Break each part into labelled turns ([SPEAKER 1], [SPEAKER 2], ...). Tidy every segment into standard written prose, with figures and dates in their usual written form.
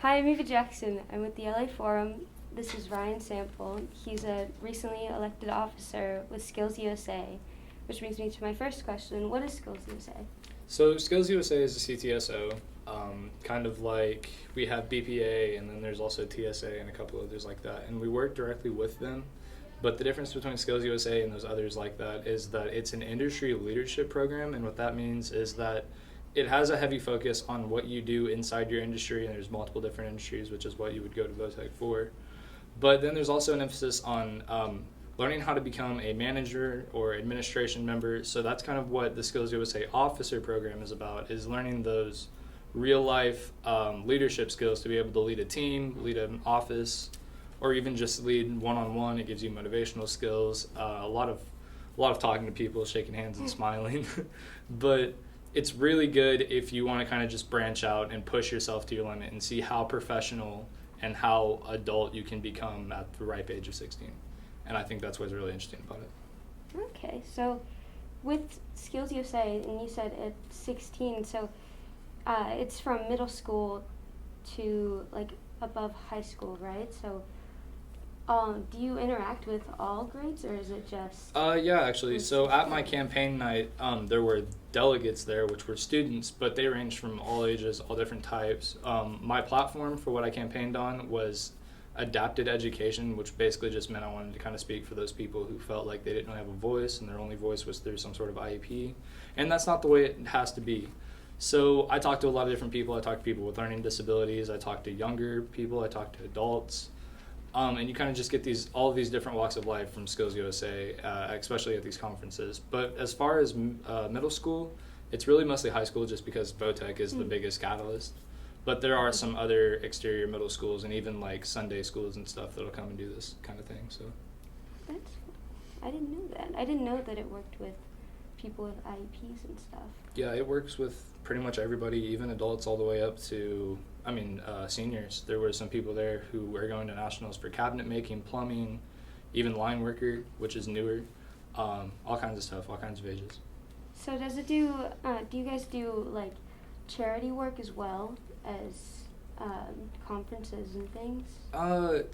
[SPEAKER 1] Hi, I'm Eva Jackson. I'm with the LA Forum. This is Ryan Sample. He's a recently elected officer with SkillsUSA, which brings me to my first question. What is SkillsUSA?
[SPEAKER 2] So SkillsUSA is a CTSO, kind of like we have BPA and then there's also TSA and a couple others like that, and we work directly with them. But the difference between SkillsUSA and those others like that is that it's an industry leadership program, and what that means is that it has a heavy focus on what you do inside your industry, and there's multiple different industries, which is what you would go to VOTEC for. But then there's also an emphasis on learning how to become a manager or administration member. So that's kind of what the SkillsUSA officer program is about, is learning those real life leadership skills to be able to lead a team, lead an office, or even just lead one-on-one. It gives you motivational skills, a lot of talking to people, shaking hands and smiling. But it's really good if you want to kind of just branch out and push yourself to your limit and see how professional and how adult you can become at the ripe age of 16. And I think that's what's really interesting about it.
[SPEAKER 1] Okay, so with SkillsUSA, and you said it's 16, so it's from middle school to like above high school, right? So do you interact with all grades, or is it just?
[SPEAKER 2] Yeah, actually. So at my campaign night, there were delegates there, which were students, but they ranged from all ages, all different types. My platform for what I campaigned on was adapted education, which basically just meant I wanted to kind of speak for those people who felt like they didn't really have a voice and their only voice was through some sort of IEP. And that's not the way it has to be. So I talked to a lot of different people. I talked to people with learning disabilities. I talked to younger people. I talked to adults. And you kind of just get all of these different walks of life from SkillsUSA, especially at these conferences. But as far as middle school, it's really mostly high school just because VOTEC is the biggest catalyst. But there are some other exterior middle schools and even like Sunday schools and stuff that'll come and do this kind of thing. So
[SPEAKER 1] That's I didn't know that. I didn't know that it worked with people with IEPs and stuff.
[SPEAKER 2] yeah, it works with pretty much everybody, even adults all the way up to, seniors. There were some people there who were going to nationals for cabinet making, plumbing, even line worker, which is newer, all kinds of stuff, all kinds of ages.
[SPEAKER 1] So do you guys do like charity work as well as conferences and things?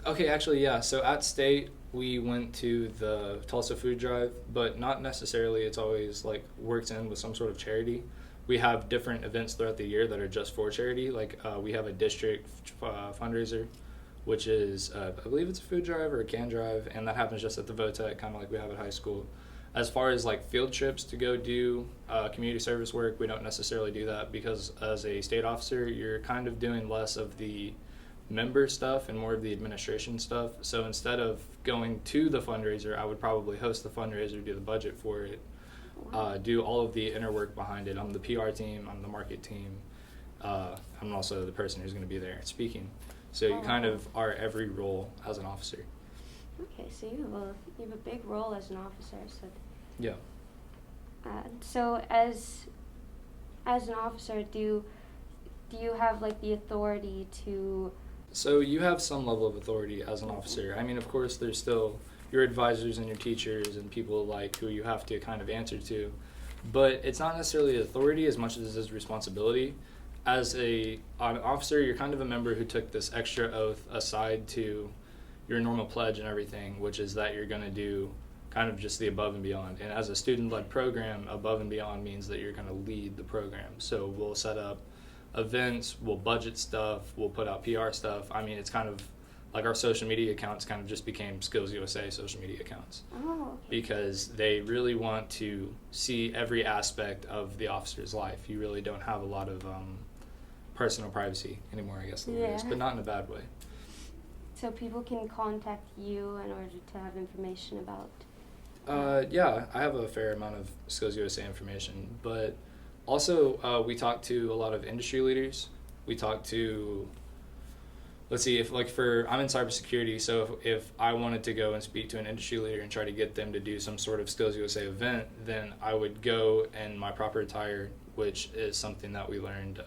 [SPEAKER 2] Okay, actually, yeah. So at State, we went to the Tulsa Food Drive, but not necessarily. It's always like worked in with some sort of charity. We have different events throughout the year that are just for charity. Like we have a district fundraiser, which is, I believe it's a food drive or a can drive, and that happens just at the VOTEC, kind of like we have at high school. As far as like field trips to go do community service work, we don't necessarily do that because as a state officer, you're kind of doing less of the member stuff and more of the administration stuff. So instead of going to the fundraiser, I would probably host the fundraiser, do the budget for it, do all of the inner work behind it. I'm the PR team, I'm the market team, I'm also the person who's going to be there speaking. So you kind of are every role as an officer.
[SPEAKER 1] Okay, so you have a big role as an officer. So
[SPEAKER 2] Yeah.
[SPEAKER 1] so as an officer, do you have like the authority to?
[SPEAKER 2] So you have some level of authority as an officer. I mean, of course, there's still your advisors and your teachers and people like who you have to kind of answer to, but it's not necessarily authority as much as it is responsibility. As an officer, you're kind of a member who took this extra oath aside to your normal pledge and everything, which is that you're going to do kind of just the above and beyond. And as a student-led program, above and beyond means that you're going to lead the program. So we'll set up events, we'll budget stuff, we'll put out PR stuff. I mean, it's kind of like our social media accounts kind of just became SkillsUSA social media accounts.
[SPEAKER 1] Oh, okay.
[SPEAKER 2] Because they really want to see every aspect of the officer's life. You really don't have a lot of personal privacy anymore, I guess the word is, but not in a bad way.
[SPEAKER 1] So people can contact you in order to have information about.
[SPEAKER 2] Yeah, I have a fair amount of SkillsUSA information, but also we talk to a lot of industry leaders. We talk to, let's see, if like I'm in cybersecurity, so if I wanted to go and speak to an industry leader and try to get them to do some sort of SkillsUSA event, then I would go in my proper attire, which is something that we learned.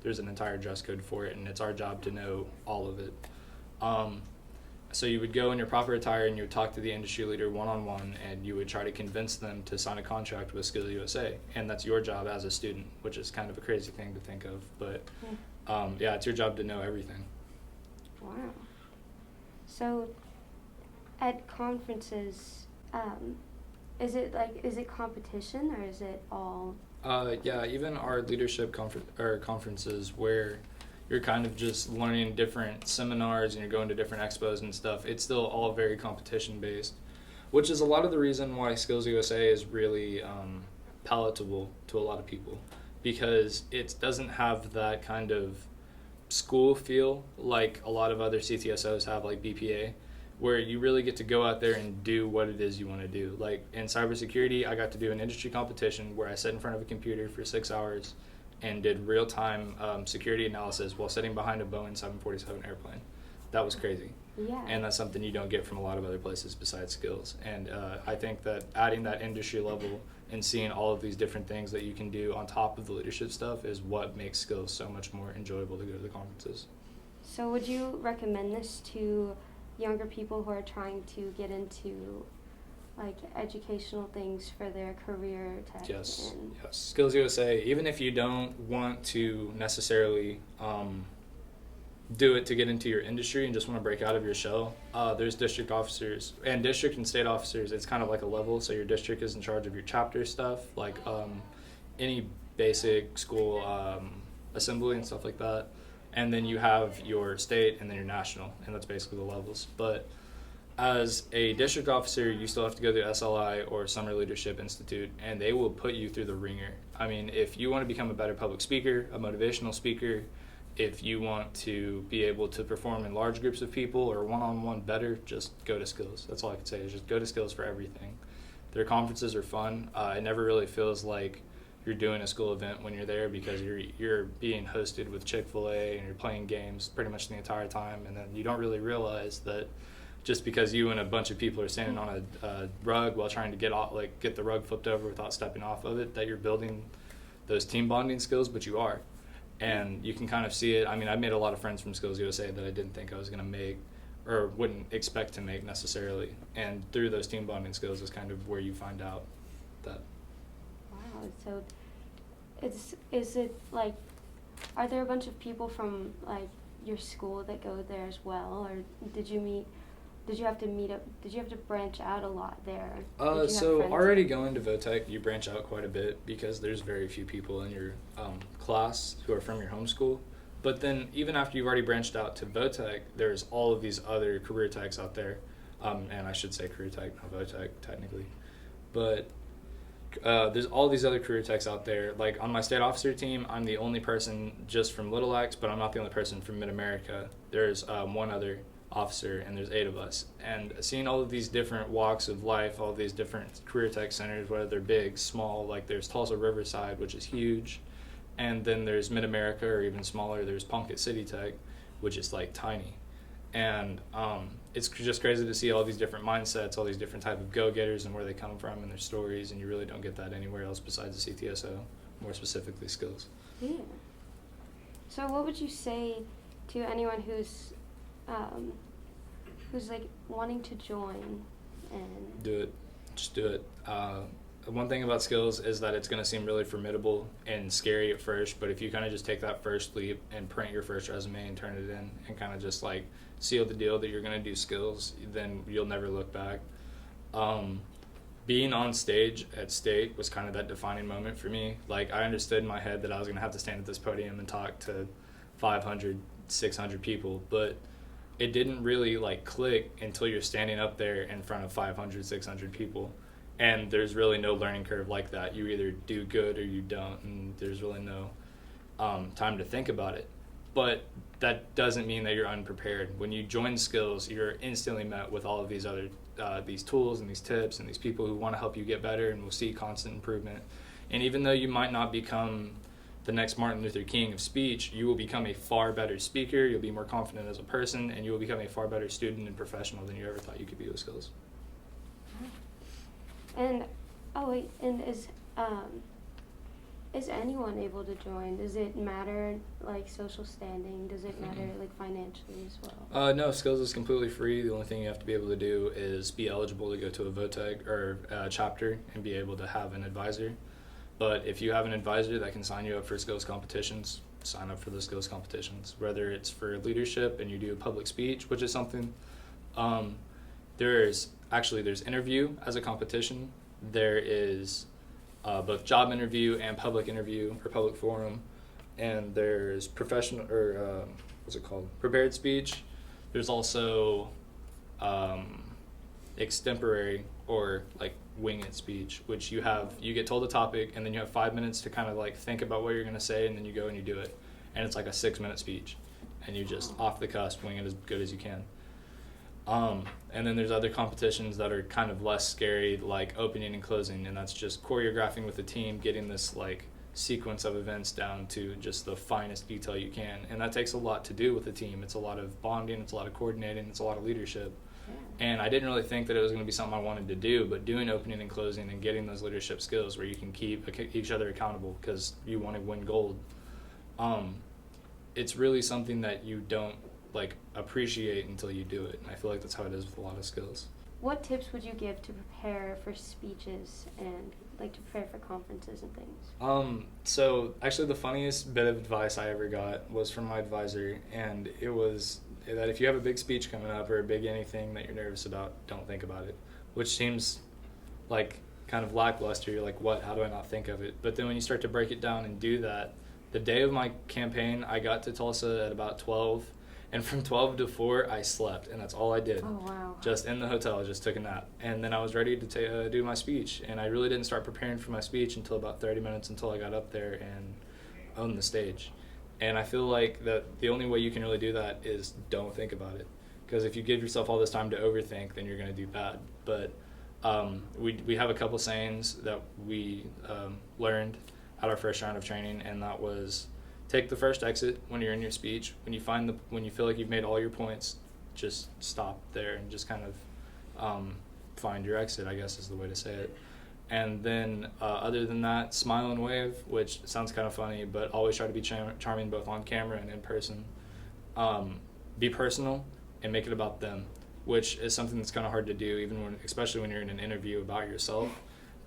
[SPEAKER 2] There's an entire dress code for it, and it's our job to know all of it. So you would go in your proper attire and you would talk to the industry leader one-on-one, and you would try to convince them to sign a contract with SkillsUSA, and that's your job as a student, which is kind of a crazy thing to think of, but Yeah, it's your job to know everything.
[SPEAKER 1] Wow. So at conferences, is it competition or is it all?
[SPEAKER 2] Yeah, even our leadership conferences where you're kind of just learning different seminars and you're going to different expos and stuff, it's still all very competition based, which is a lot of the reason why Skills USA is really palatable to a lot of people, because it doesn't have that kind of school feel like a lot of other CTSOs have, like BPA, where you really get to go out there and do what it is you want to do. Like in cybersecurity, I got to do an industry competition where I sat in front of a computer for 6 hours and did real-time security analysis while sitting behind a Boeing 747 airplane. That was crazy.
[SPEAKER 1] Yeah.
[SPEAKER 2] And that's something you don't get from a lot of other places besides Skills. And I think that adding that industry level and seeing all of these different things that you can do on top of the leadership stuff is what makes Skills so much more enjoyable to go to the conferences.
[SPEAKER 1] So would you recommend this to younger people who are trying to get into like educational things for their career tech?
[SPEAKER 2] Yes, yes. Skills USA, even if you don't want to necessarily do it to get into your industry and just want to break out of your shell, there's district officers and district and state officers. It's kind of like a level. So your district is in charge of your chapter stuff, like any basic school assembly and stuff like that. And then you have your state and then your national, and that's basically the levels. But as a district officer, you still have to go to SLI or Summer Leadership Institute, and they will put you through the ringer. I mean, if you want to become a better public speaker, a motivational speaker, if you want to be able to perform in large groups of people or one-on-one better, just go to Skills. That's all I can say is just go to Skills for everything. Their conferences are fun. It never really feels like you're doing a school event when you're there, because you're being hosted with Chick-fil-A and you're playing games pretty much the entire time, and then you don't really realize that just because you and a bunch of people are standing on a rug while trying to get the rug flipped over without stepping off of it, that you're building those team bonding skills, but you are. And you can kind of see it. I mean, I made a lot of friends from Skills USA that I didn't think I was going to make or wouldn't expect to make necessarily. And through those team bonding skills is kind of where you find out that.
[SPEAKER 1] Wow. So is it like, are there a bunch of people from like your school that go there as well, or did you have to branch out a lot there?
[SPEAKER 2] So already going to Votech, you branch out quite a bit because there's very few people in your class who are from your home school. But then even after you've already branched out to Votech, there's all of these other career techs out there. And I should say career tech, not Votech technically. But there's all these other career techs out there. Like on my state officer team, I'm the only person just from Little X, but I'm not the only person from Mid-America. There's one other officer, and there's 8 of us. And seeing all of these different walks of life, all these different career tech centers, whether they're big, small, like there's Tulsa Riverside, which is huge, and then there's Mid-America, or even smaller, there's Plunkett City Tech, which is like tiny. And it's just crazy to see all these different mindsets, all these different type of go-getters and where they come from and their stories, and you really don't get that anywhere else besides the CTSO, more specifically Skills.
[SPEAKER 1] Yeah. So what would you say to anyone who's like wanting to join and
[SPEAKER 2] do it? Just do it. One thing about Skills is that it's going to seem really formidable and scary at first, but if you kind of just take that first leap and print your first resume and turn it in and kind of just like seal the deal that you're going to do Skills, then you'll never look back. Being on stage at State was kind of that defining moment for me. Like, I understood in my head that I was going to have to stand at this podium and talk to 500, 600 people, but it didn't really like click until you're standing up there in front of 500, 600 people. And there's really no learning curve like that. You either do good or you don't, and there's really no time to think about it. But that doesn't mean that you're unprepared. When you join Skills, you're instantly met with all of these other these tools and these tips and these people who want to help you get better and will see constant improvement. And even though you might not become the next Martin Luther King of speech, you will become a far better speaker, you'll be more confident as a person, and you will become a far better student and professional than you ever thought you could be with Skills.
[SPEAKER 1] And is anyone able to join? Does it matter like social standing? Does it matter like financially as well?
[SPEAKER 2] No, Skills is completely free. The only thing you have to be able to do is be eligible to go to a Votech or chapter and be able to have an advisor. But if you have an advisor that can sign you up for Skills competitions, sign up for the skills competitions, whether it's for leadership and you do a public speech, which is something. There's interview as a competition. There is both job interview and public interview or public forum, and there's professional or what's it called, prepared speech. There's also extemporary or like wing it speech, which you get told a topic and then you have 5 minutes to kind of like think about what you're going to say, and then you go and you do it, and it's like a 6-minute speech, and you just off the cusp wing it as good as you can. And then there's other competitions that are kind of less scary, like opening and closing, and that's just choreographing with the team, getting this like sequence of events down to just the finest detail you can, and that takes a lot to do with the team. It's a lot of bonding, it's a lot of coordinating, it's a lot of leadership. And I didn't really think that it was going to be something I wanted to do, but doing opening and closing and getting those leadership skills where you can keep each other accountable because you want to win gold, it's really something that you don't like appreciate until you do it. And I feel like that's how it is with a lot of skills.
[SPEAKER 1] What tips would you give to prepare for speeches and like to prepare for conferences and things?
[SPEAKER 2] So actually the funniest bit of advice I ever got was from my advisor, and it was that if you have a big speech coming up or a big anything that you're nervous about, don't think about it, which seems like kind of lackluster. You're like, what? How do I not think of it? But then when you start to break it down and do that, the day of my campaign, I got to Tulsa at about 12, and from 12 to 4, I slept, and that's all I did.
[SPEAKER 1] Oh, wow.
[SPEAKER 2] Just in the hotel, I just took a nap. And then I was ready to do my speech, and I really didn't start preparing for my speech until about 30 minutes until I got up there and owned the stage. And I feel like that the only way you can really do that is don't think about it. Because if you give yourself all this time to overthink, then you're going to do bad. But we have a couple sayings that we learned at our first round of training, and that was take the first exit when you're in your speech. When you feel like you've made all your points, just stop there and just kind of find your exit, I guess is the way to say it. And then other than that, smile and wave, which sounds kind of funny, but always try to be charming both on camera and in person. Be personal and make it about them, which is something that's kind of hard to do, especially when you're in an interview about yourself.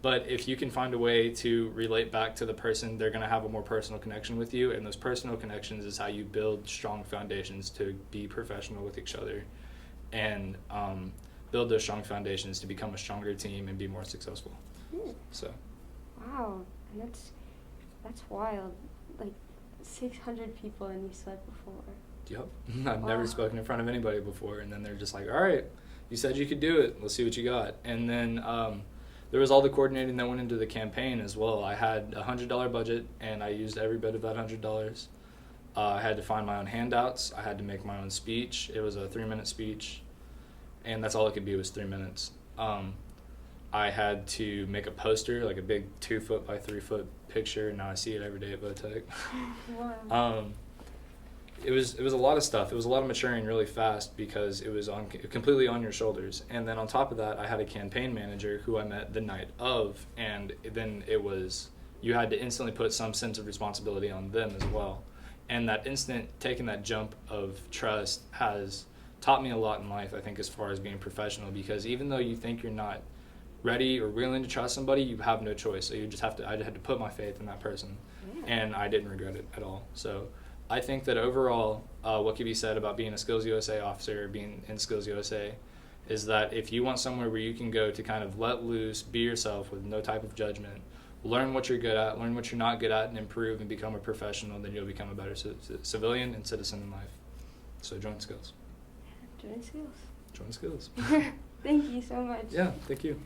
[SPEAKER 2] But if you can find a way to relate back to the person, they're going to have a more personal connection with you, and those personal connections is how you build strong foundations to be professional with each other and build those strong foundations to become a stronger team and be more successful. So.
[SPEAKER 1] Wow, and that's wild. Like 600 people and you slept before.
[SPEAKER 2] Yep. I've never spoken in front of anybody before, and then they're just like, all right, you said you could do it. Let's see what you got. And then there was all the coordinating that went into the campaign as well. I had a $100 budget, and I used every bit of that $100. I had to find my own handouts. I had to make my own speech. It was a 3-minute speech, and that's all it could be was 3 minutes. I had to make a poster, like a big 2-foot by 3-foot picture. Now I see it every day at Votech.
[SPEAKER 1] Wow.
[SPEAKER 2] It was a lot of stuff. It was a lot of maturing really fast because it was completely on your shoulders. And then on top of that, I had a campaign manager who I met the night of, and then you had to instantly put some sense of responsibility on them as well. And that instant taking that jump of trust has taught me a lot in life, I think, as far as being professional, because even though you think you're not ready or willing to trust somebody, you have no choice. So you just I had to put my faith in that person, and I didn't regret it at all. So I think that overall, what could be said about being a SkillsUSA officer or being in SkillsUSA is that if you want somewhere where you can go to kind of let loose, be yourself with no type of judgment, learn what you're good at, learn what you're not good at, and improve and become a professional, then you'll become a better civilian and citizen in life. So join Skills.
[SPEAKER 1] Join Skills.
[SPEAKER 2] Join Skills.
[SPEAKER 1] Thank you so much.
[SPEAKER 2] Yeah, thank you.